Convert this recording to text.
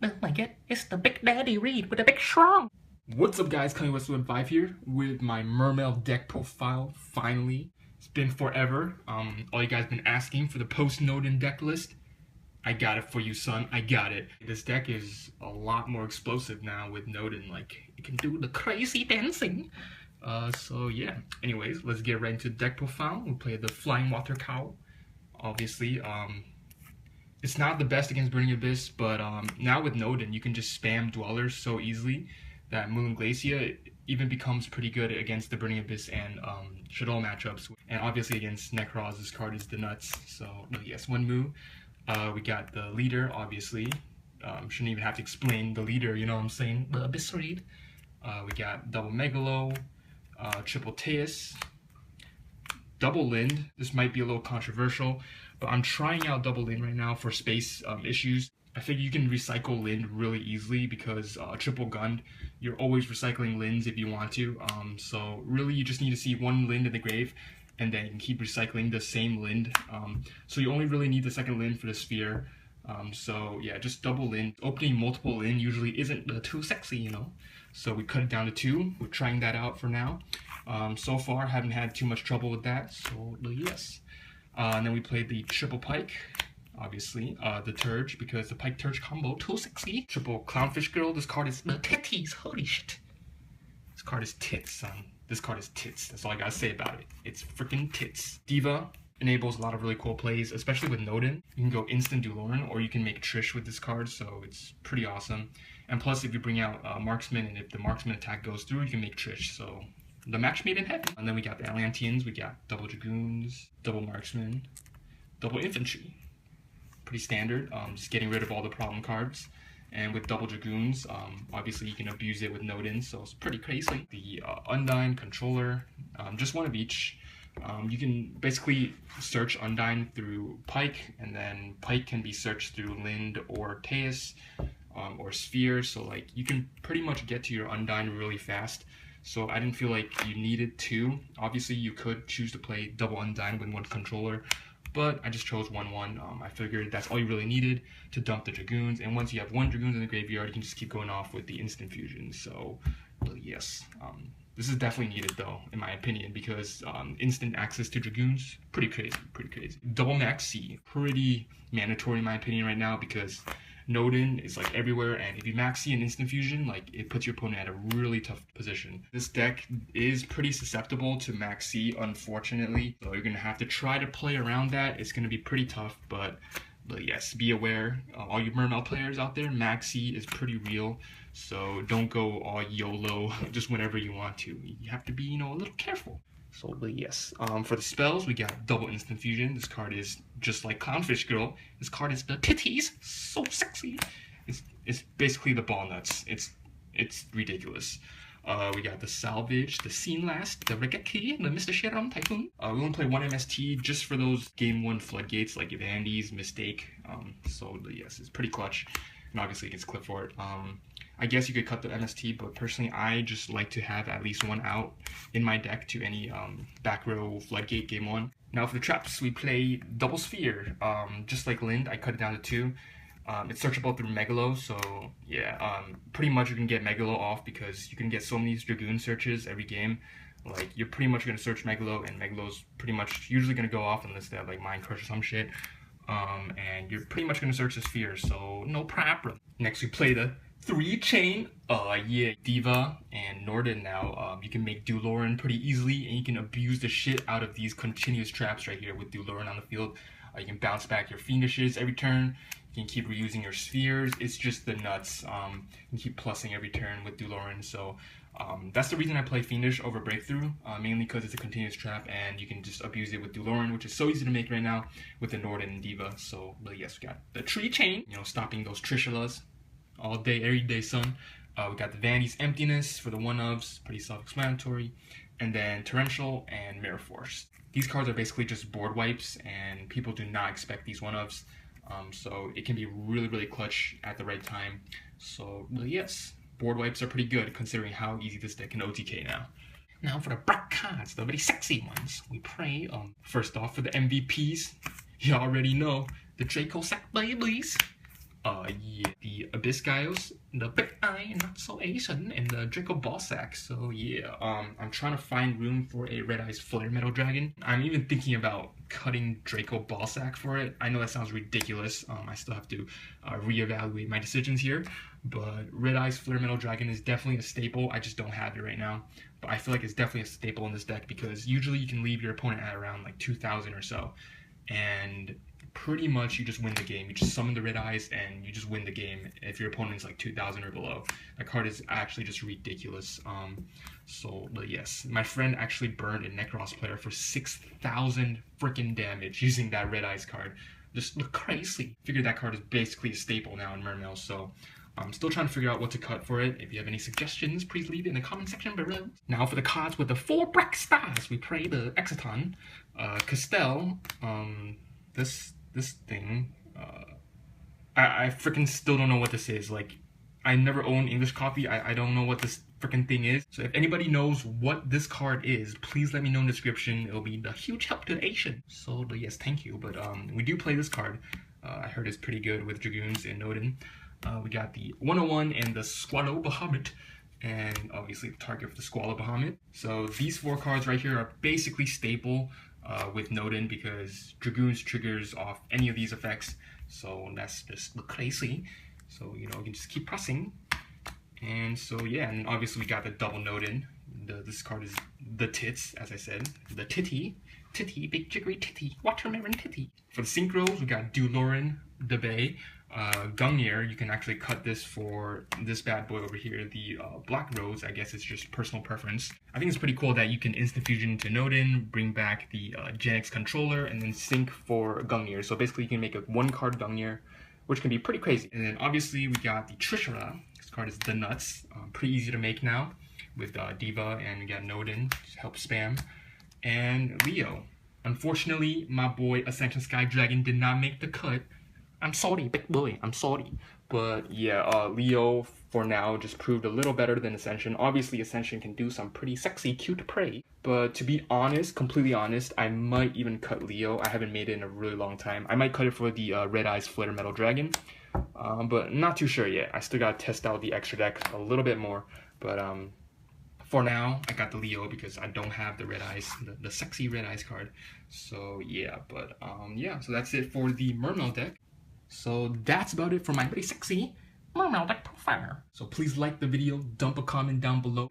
Oh my god, it's the Big Daddy Reed with a big strong. What's up guys, Kanye Westwood 5 here with my Mermail deck profile, finally. It's been forever. All you guys been asking for the POST-Norden deck list. I got it for you, son. I got it. This deck is a lot more explosive now with Norden. Like, it can do the crazy dancing. So yeah. Anyways, let's get right into the deck profile. We'll play the Flying Water Cow. Obviously, it's not the best against Burning Abyss, but now with Norden, you can just spam Dwellers so easily that Moon Glacia even becomes pretty good against the Burning Abyss and Shadow matchups. And obviously against Necros, this card is the nuts. So yes, one move. We got the leader, obviously. Shouldn't even have to explain the leader, you know what I'm saying? The Abyss Reed. We got double Megalo, triple Teus, double Lind. This might be a little controversial, but I'm trying out double Lind right now for space issues. I figure you can recycle Lind really easily because triple Gund, you're always recycling Linds if you want to. So really you just need to see one Lind in the grave and then you can keep recycling the same Lind. So you only really need the second Lind for the sphere. So yeah, just double Lind. Opening multiple Lind usually isn't too sexy, you know. So we cut it down to 2. We're trying that out for now. So far, haven't had too much trouble with that, so yes. And then we played the triple Pike, obviously, the Turge, because the Pike Turge combo, too sexy. Triple Clownfish Girl, this card is the titties, holy shit. This card is tits, son. This card is tits, that's all I gotta say about it. It's freaking tits. Diva enables a lot of really cool plays, especially with Norden. You can go instant Duloran, or you can make Trish with this card, so it's pretty awesome. And plus, if you bring out Marksman, and if the Marksman attack goes through, you can make Trish, so the match made in heaven. And then we got the Atlanteans, we got double Dragoons, double Marksman, double Infantry. Pretty standard, just getting rid of all the problem cards. And with double Dragoons, obviously you can abuse it with Norden, so it's pretty crazy. The Undyne, Controller, just one of each. You can basically search Undyne through Pike, and then Pike can be searched through Lind or Teus, or Sphere, so like you can pretty much get to your Undyne really fast. So I didn't feel like you needed 2. Obviously you could choose to play double Undyne with 1 controller, but I just chose 1/1. I figured that's all you really needed to dump the Dragoons, and once you have 1 Dragoons in the graveyard, you can just keep going off with the instant fusion. So yes, this is definitely needed though, in my opinion, because instant access to Dragoons, pretty crazy, pretty crazy. Double Max C, pretty mandatory in my opinion right now, because Norden is like everywhere, and if you max C an instant fusion, like it puts your opponent at a really tough position. This deck is pretty susceptible to max C, unfortunately, so you're gonna have to try to play around that. It's gonna be pretty tough, but yes, be aware, all you Mermail players out there, max C is pretty real, so don't go all YOLO just whenever you want to. You have to be, you know, a little careful. So yes, for the spells, we got double instant fusion. This card is just like Clownfish Girl. This card is the titties, so sexy. It's basically the ball nuts. It's ridiculous. We got the Salvage, the Scene Last, the Regeki, the Mr. Sharon Typhoon. We only play 1 MST just for those game 1 floodgates like Evandy's, Mistake. So yes, it's pretty clutch. And obviously it gets clip for it. I guess you could cut the MST, but personally I just like to have at least 1 out in my deck to any back row floodgate game 1. Now for the traps, we play double Sphere. Just like Lind, I cut it down to 2. It's searchable through Megalo, so yeah, pretty much you can get Megalo off because you can get so many Dragoon searches every game. Like, you're pretty much going to search Megalo, and Megalo's pretty much usually going to go off unless they have like Mind Crush or some shit. And you're pretty much going to search the Sphere, so no problem. Next we play the 3-chain, yeah, Diva and Norden now. You can make Duloran pretty easily, and you can abuse the shit out of these continuous traps right here with Duloran on the field. You can bounce back your Fiendishes every turn. You can keep reusing your Spheres. It's just the nuts. You can keep plussing every turn with Duloran. So that's the reason I play Fiendish over Breakthrough, mainly because it's a continuous trap and you can just abuse it with Duloran, which is so easy to make right now with the Norden and Diva. So yes, we got the 3-chain, you know, stopping those Trishulas all day, every day, son. We got the Vanity's Emptiness for the 1-ofs, pretty self-explanatory. And then Torrential and Mirror Force. These cards are basically just board wipes, and people do not expect these 1-ofs. So it can be really, really clutch at the right time. So yes, board wipes are pretty good considering how easy this deck can OTK now. Now for the black cards, the very sexy ones, we pray, first off for the MVPs, you already know, the Draco Sack Babies. Yeah, the YuGiOhs, the Big Eye, Not So Asian, and the Draco Ballsack. So yeah, I'm trying to find room for a Red Eyes Flare Metal Dragon. I'm even thinking about cutting Draco Ballsack for it. I know that sounds ridiculous. I still have to reevaluate my decisions here, but Red Eyes Flare Metal Dragon is definitely a staple. I just don't have it right now, but I feel like it's definitely a staple in this deck because usually you can leave your opponent at around like 2,000 or so, and pretty much you just win the game. You just summon the Red Eyes and you just win the game if your opponent's like 2,000 or below. That card is actually just ridiculous. But yes, my friend actually burned a Necros player for 6,000 freaking damage using that Red Eyes card. Just look crazy. Figured that card is basically a staple now in Mermails, so I'm still trying to figure out what to cut for it. If you have any suggestions, please leave it in the comment section below. Now for the cards with the 4 black stars, we play the Exciton, Castell, this thing, I freaking still don't know what this is. Like, I never owned English copy. I don't know what this freaking thing is. So if anybody knows what this card is, please let me know in the description. It'll be a huge help to the Asian. So yes, thank you. But we do play this card. I heard it's pretty good with Dragoons and Norden. We got the 101 and the Swallow Bahamut, and obviously the target for the Swallow Bahamut. So these 4 cards right here are basically staple with Norden because Dragoons triggers off any of these effects. So that's just look crazy. So you know, you can just keep pressing. And so yeah, and obviously we got the double Norden. This card is the tits, as I said, the titty, big jiggery titty, watermelon titty. For the synchros, we got Dulorin, Debay, Gungnir. You can actually cut this for this bad boy over here, the Black Rose. I guess it's just personal preference. I think it's pretty cool that you can instant fusion to Norden, bring back the Gen X controller, and then sync for Gungnir. So basically you can make a 1-card Gungnir, which can be pretty crazy. And then obviously we got the Trishara. This card is the nuts. Pretty easy to make now with Diva, and we got Norden to help spam. And Leo. Unfortunately, my boy Ascension Sky Dragon did not make the cut. I'm sorry, big boy, I'm sorry. But yeah, Leo for now just proved a little better than Ascension. Obviously, Ascension can do some pretty sexy, cute prey. But to be honest, completely honest, I might even cut Leo. I haven't made it in a really long time. I might cut it for the Red Eyes Flare Metal Dragon. But not too sure yet. I still gotta test out the extra deck a little bit more. But for now, I got the Leo because I don't have the Red Eyes, the sexy Red Eyes card. So yeah, but yeah, so that's it for the Mermail deck. So that's about it for my very sexy Mermail deck profile. So please like the video, dump a comment down below.